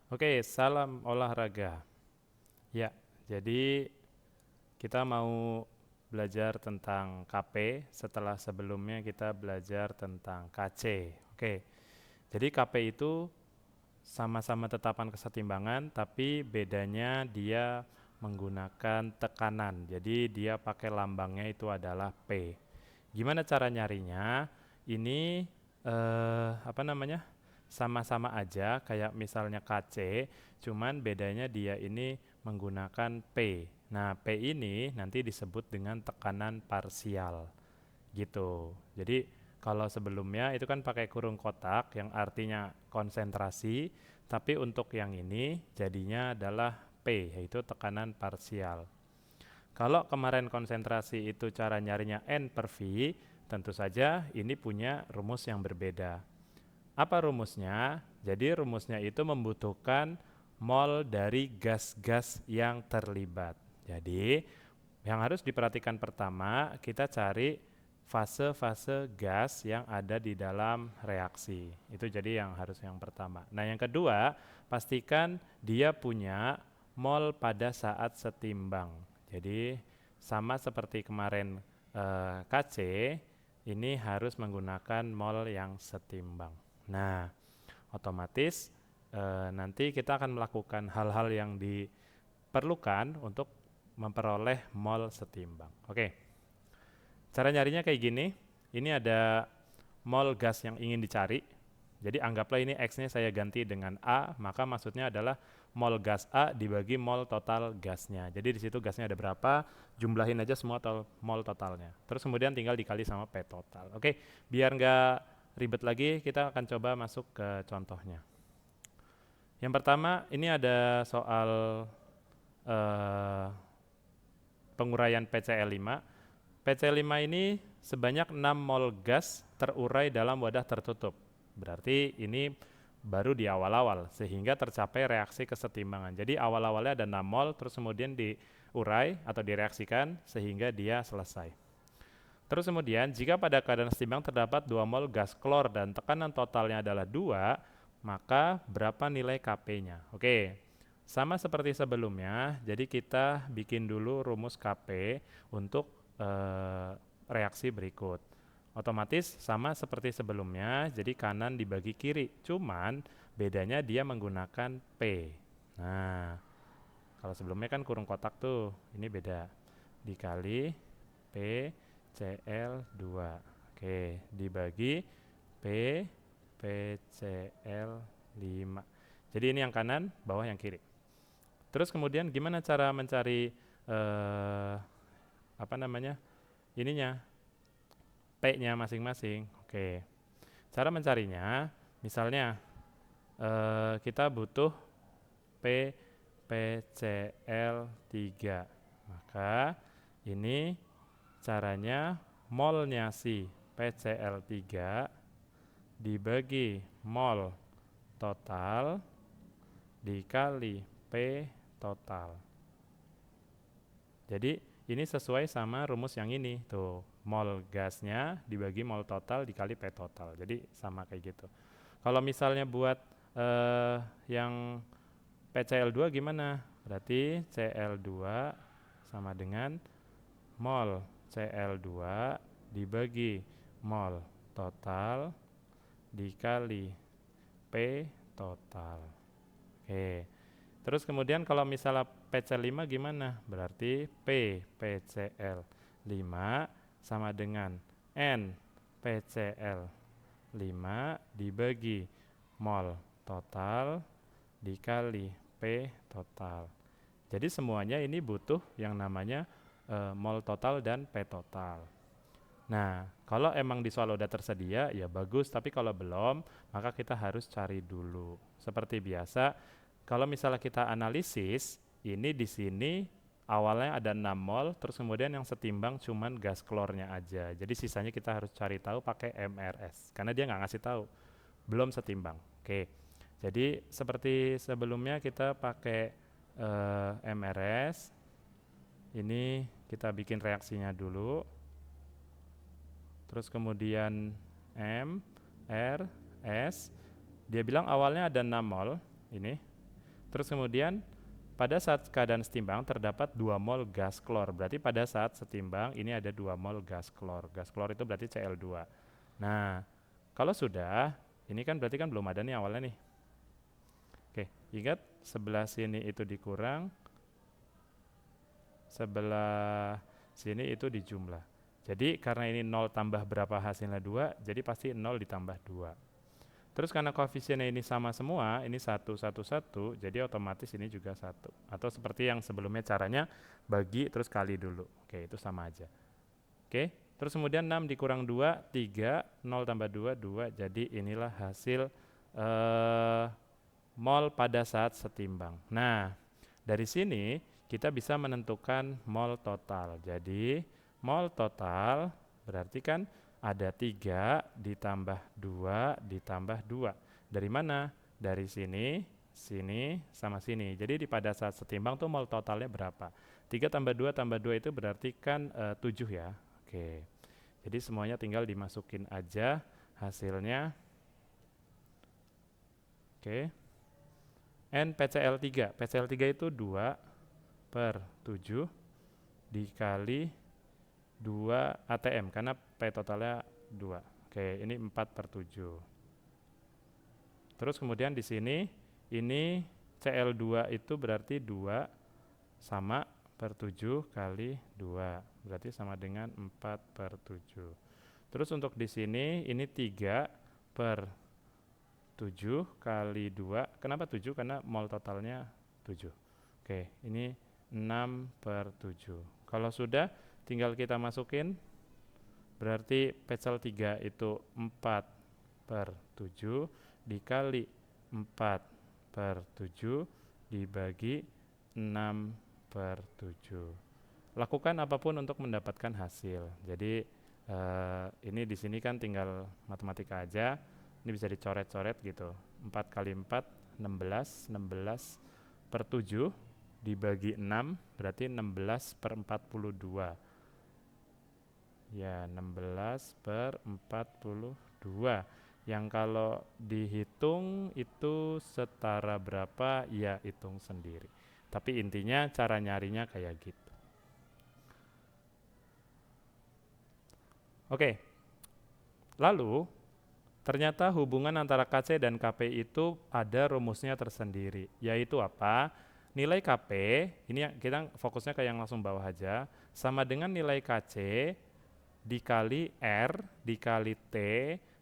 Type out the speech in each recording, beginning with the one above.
Oke, salam olahraga. Ya, jadi kita mau belajar tentang KP setelah sebelumnya kita belajar tentang KC. Oke, jadi KP itu sama-sama tetapan kesetimbangan, tapi bedanya dia menggunakan tekanan. Jadi dia pakai lambangnya itu adalah P. Gimana cara nyarinya? Ini apa namanya? Sama-sama aja kayak misalnya KC, cuman bedanya dia ini menggunakan P. Nah, P ini nanti disebut dengan tekanan parsial gitu. Jadi kalau sebelumnya itu kan pakai kurung kotak yang artinya konsentrasi, tapi untuk yang ini jadinya adalah P, yaitu tekanan parsial. Kalau kemarin konsentrasi itu cara nyarinya N per V, tentu saja ini punya rumus yang berbeda. Apa rumusnya? Jadi rumusnya itu membutuhkan mol dari gas-gas yang terlibat. Jadi yang harus diperhatikan pertama, kita cari fase-fase gas yang ada di dalam reaksi. Itu jadi yang harus yang pertama. Nah, yang kedua, pastikan dia punya mol pada saat setimbang. Jadi sama seperti kemarin KC, ini harus menggunakan mol yang setimbang. Nah, otomatis nanti kita akan melakukan hal-hal yang diperlukan untuk memperoleh mol setimbang. Oke, cara nyarinya kayak gini. Ini ada mol gas yang ingin dicari. Jadi anggaplah ini X-nya saya ganti dengan A, maka maksudnya adalah mol gas A dibagi mol total gasnya. Jadi di situ gasnya ada berapa, jumlahin aja semua mol totalnya. Terus kemudian tinggal dikali sama P total. Oke, biar nggak ribet lagi, kita akan coba masuk ke contohnya. Yang pertama, ini ada soal eh, penguraian PCl5. PCl5 ini sebanyak 6 mol gas terurai dalam wadah tertutup. Berarti ini baru di awal-awal sehingga tercapai reaksi kesetimbangan. Jadi awal-awalnya ada 6 mol terus kemudian diurai atau direaksikan sehingga dia selesai. Terus kemudian jika pada keadaan setimbang terdapat 2 mol gas klor dan tekanan totalnya adalah 2, maka berapa nilai Kp-nya? Oke, sama seperti sebelumnya, jadi kita bikin dulu rumus Kp untuk reaksi berikut. Otomatis sama seperti sebelumnya, jadi kanan dibagi kiri. Cuman bedanya dia menggunakan P. Nah, kalau sebelumnya kan kurung kotak tuh, ini beda. Dikali P Cl2. Oke, dibagi P PCl5. Jadi ini yang kanan, bawah yang kiri. Terus kemudian gimana cara mencari apa namanya? Ininya, P-nya masing-masing. Oke. Cara mencarinya, misalnya kita butuh P PCl3. Maka ini caranya molnya si PCl3 dibagi mol total dikali P total. Jadi ini sesuai sama rumus yang ini tuh, mol gasnya dibagi mol total dikali P total. Jadi sama kayak gitu. Kalau misalnya buat yang PCl2 gimana? Berarti Cl2 sama dengan mol Cl2 dibagi mol total dikali P total. Oke. Terus kemudian kalau misalnya PCl5 gimana? Berarti P PCl5 sama dengan N PCl5 dibagi mol total dikali P total. Jadi semuanya ini butuh yang namanya mol total dan P total. Nah, kalau emang di soal udah tersedia ya bagus, tapi kalau belum, maka kita harus cari dulu. Seperti biasa, kalau misalnya kita analisis, ini di sini awalnya ada 6 mol, terus kemudian yang setimbang cuman gas klornya aja. Jadi sisanya kita harus cari tahu pakai MRS, karena dia nggak ngasih tahu, belum setimbang. Oke, jadi seperti sebelumnya kita pakai MRS, ini kita bikin reaksinya dulu. Terus kemudian M, R, S. Dia bilang awalnya ada 6 mol ini. Terus kemudian pada saat keadaan setimbang terdapat 2 mol gas klor. Berarti pada saat setimbang ini ada 2 mol gas klor. Gas klor itu berarti Cl2. Nah, kalau sudah, ini kan berarti kan belum ada nih awalnya nih. Oke, ingat sebelah sini itu dikurang, sebelah sini itu dijumlah. Jadi karena ini 0 tambah berapa hasilnya 2, jadi pasti 0 ditambah 2. Terus karena koefisiennya ini sama semua, ini 1, 1, 1, jadi otomatis ini juga 1. Atau seperti yang sebelumnya caranya, bagi terus kali dulu. Oke, itu sama aja. Oke, terus kemudian 6 dikurang 2, 3, 0 tambah 2, 2. Jadi inilah hasil mol pada saat setimbang. Nah, dari sini kita bisa menentukan mol total. Jadi, mol total berarti kan ada 3 ditambah 2 ditambah 2. Dari mana? Dari sini, sini, sama sini. Jadi pada saat setimbang tuh mol totalnya berapa? 3 tambah 2 itu berarti kan 7 ya. Oke. Jadi semuanya tinggal dimasukin aja hasilnya. Oke. N PCl3. PCl3 itu 2 per 7 dikali 2 ATM karena P totalnya 2. Oke, ini 4 per 7. Terus kemudian di sini ini Cl2 itu berarti 2 sama per 7 kali 2. Berarti sama dengan 4 per 7. Terus untuk di sini ini 3 per 7 kali 2. Kenapa 7? Karena mol totalnya 7. Oke, ini 6 per 7. Kalau sudah, tinggal kita masukin. Berarti PCl3 itu 4 per 7 dikali 4 per 7 dibagi 6 per 7. Lakukan apapun untuk mendapatkan hasil. Jadi ini di sini kan tinggal matematika aja. Ini bisa dicoret-coret gitu. 4 kali 4, 16. 16 per 7 dibagi 6, berarti 16 per 42. Ya, 16 per 42. Yang kalau dihitung itu setara berapa, ya hitung sendiri. Tapi intinya cara nyarinya kayak gitu. Oke. Lalu, ternyata hubungan antara KC dan KP itu ada rumusnya tersendiri. Yaitu apa? Nilai KP, ini kita fokusnya ke yang langsung bawah aja, sama dengan nilai KC dikali R dikali T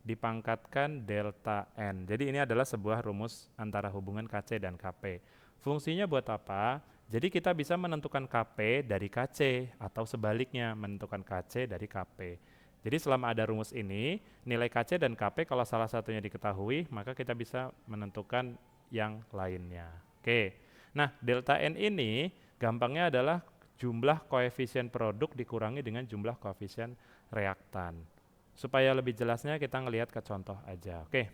dipangkatkan delta N. Jadi ini adalah sebuah rumus antara hubungan KC dan KP. Fungsinya buat apa? Jadi kita bisa menentukan KP dari KC atau sebaliknya menentukan KC dari KP. Jadi selama ada rumus ini, nilai KC dan KP kalau salah satunya diketahui, maka kita bisa menentukan yang lainnya. Oke. Nah, delta N ini gampangnya adalah jumlah koefisien produk dikurangi dengan jumlah koefisien reaktan. Supaya lebih jelasnya kita ngelihat ke contoh aja. Oke.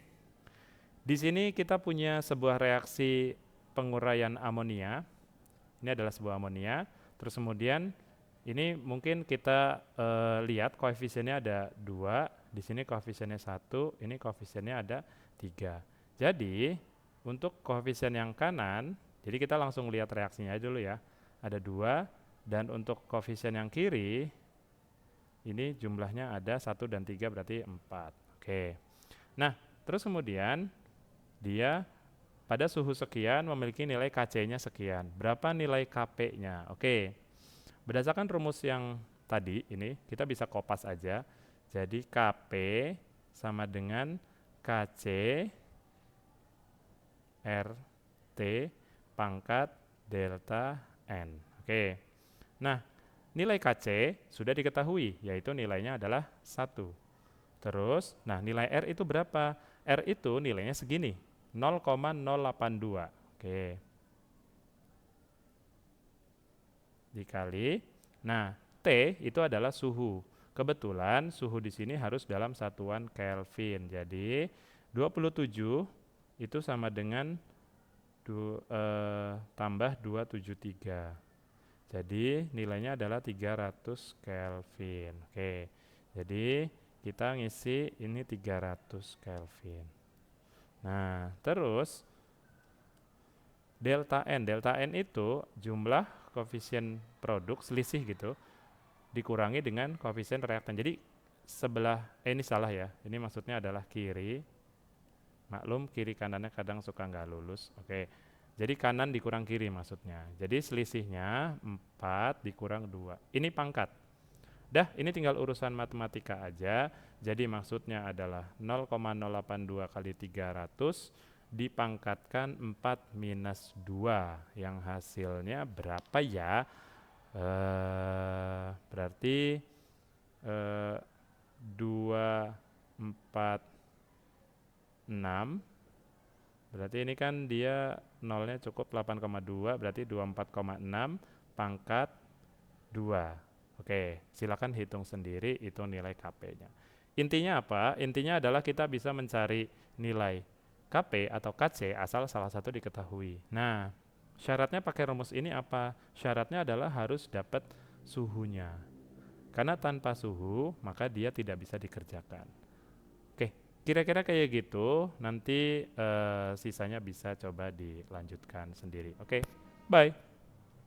Di sini kita punya sebuah reaksi penguraian amonia. Ini adalah sebuah amonia. Terus kemudian ini mungkin kita lihat koefisiennya ada 2, di sini koefisiennya 1, ini koefisiennya ada 3. Jadi untuk koefisien yang kanan, jadi kita langsung lihat reaksinya aja dulu ya. Ada 2, dan untuk koefisien yang kiri, ini jumlahnya ada 1 dan 3 berarti 4. Oke. Nah, terus kemudian dia pada suhu sekian memiliki nilai Kc-nya sekian. Berapa nilai Kp-nya? Oke. Berdasarkan rumus yang tadi ini, kita bisa kopas aja. Jadi Kp sama dengan Kc RT pangkat delta N. Oke. Nah, nilai Kc sudah diketahui, yaitu nilainya adalah 1. Terus, nah nilai R itu berapa? R itu nilainya segini, 0,082. Oke. Dikali, nah T itu adalah suhu. Kebetulan suhu di sini harus dalam satuan Kelvin. Jadi 27 itu sama dengan tambah 273. Jadi nilainya adalah 300 Kelvin. Oke. Jadi kita ngisi ini 300 Kelvin. Nah, terus Delta N itu jumlah koefisien produk selisih gitu dikurangi dengan koefisien reaktan. Jadi sebelah, ini salah ya, ini maksudnya adalah kiri, maklum kiri kanannya kadang suka nggak lulus, oke. Jadi kanan dikurang kiri maksudnya. Jadi selisihnya 4 dikurang 2. Ini pangkat. Dah, ini tinggal urusan matematika aja. Jadi maksudnya adalah 0,082 kali 300 dipangkatkan 4 minus 2. Yang hasilnya berapa ya? Berarti 246. Berarti ini kan dia nolnya cukup 8,2, berarti 24,6 pangkat 2. Oke, silakan hitung sendiri itu nilai KP-nya. Intinya apa? Intinya adalah kita bisa mencari nilai KP atau KC asal salah satu diketahui. Nah, syaratnya pakai rumus ini apa? Syaratnya adalah harus dapat suhunya. Karena tanpa suhu, maka dia tidak bisa dikerjakan. Oke, kira-kira kayak gitu. Nanti sisanya bisa coba dilanjutkan sendiri. Oke, bye.